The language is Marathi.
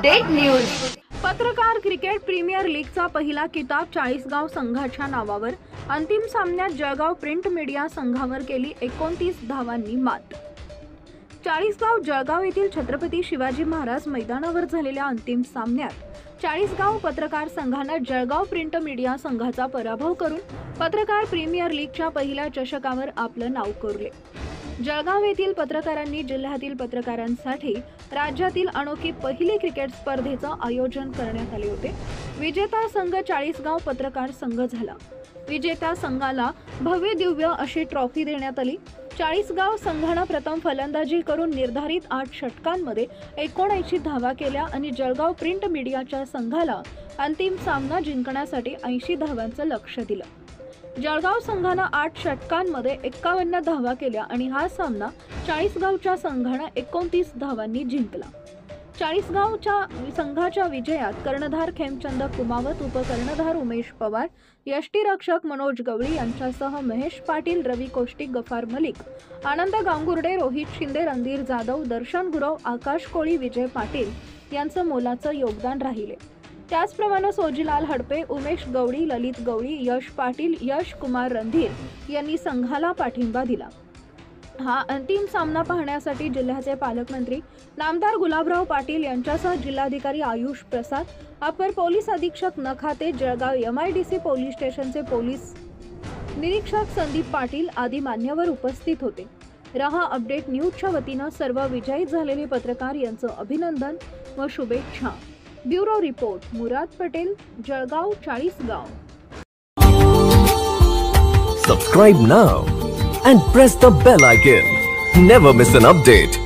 Update news. पत्रकार क्रिकेट प्रीमियर लीगचा पहिला किताब चाळीसगाव संघाच्या नावावर। अंतिम सामन्यात जळगाव प्रिंट मीडिया संघावर केली 29 धावांनी मात। चाळीसगाव जळगाव येथील छत्रपती शिवाजी महाराज मैदानावर झालेल्या अंतिम सामन्यात चाळीसगाव पत्रकार संघाने जळगाव प्रिंट मीडिया संघाचा पराभव करून पत्रकार प्रीमियर लीगच्या पहिल्या चषकावर आपलं नाव कोरले। जळगाव येथील पत्रकारांनी जिल्ह्यातील पत्रकारांसाठी राज्यातील अनोखी पहिली क्रिकेट स्पर्धेचं आयोजन करण्यात आले होते। विजेता संघ चाळीसगाव पत्रकार संघ झाला। विजेत्या संघाला भव्य दिव्य अशी ट्रॉफी देण्यात आली। चाळीसगाव संघाने प्रथम फलंदाजी करून निर्धारित 8 षटकांमध्ये 79 धावा केल्या आणि जळगाव प्रिंट मीडियाच्या संघाला अंतिम सामना जिंकण्यासाठी 80 धावांचं लक्ष्य दिलं। जळगाव संघाने 8 षटकांमध्ये 51 धावा केल्या आणि हा सामना चाळीसगावच्या संघाने 29 धावांनी जिंकला। चाळीसगावच्या संघाच्या विजयात कर्णधार खेमचंद कुमावत, उपकर्णधार उमेश पवार, यष्टीरक्षक मनोज गवळी यांच्यासह महेश पाटील, रवी कोष्टी, गफार मलिक, आनंद गांगुर्डे, रोहित शिंदे, रणधीर जाधव, दर्शन गुरव, आकाश कोळी, विजय पाटील यांचं मोलाचं योगदान राहिले। त्याचप्रमाणे सोजीलाल हडपे, उमेश गवळी, ललित गवळी, यश पाटील, यश कुमार, रणधीर यांनी संघाला पाठिंबा दिला। हा अंतिम सामना पाहण्यासाठी जिल्ह्याचे पालकमंत्री नामदार गुलाबराव पाटील यांच्यासह जिल्हाधिकारी आयुष प्रसाद, अपर पोलीस अधीक्षक नखाते, जळगाव MIDC पोलीस स्टेशनचे पोलीस निरीक्षक संदीप पाटील आदी मान्यवर उपस्थित होते। रहा अपडेट न्यूजच्या वतीने सर्व विजयी झालेले पत्रकार यांचं अभिनंदन व शुभेच्छा। Bureau report Murad Patel, Jalgaon, Chalisgaon. Subscribe now and press the bell icon. Never miss an update.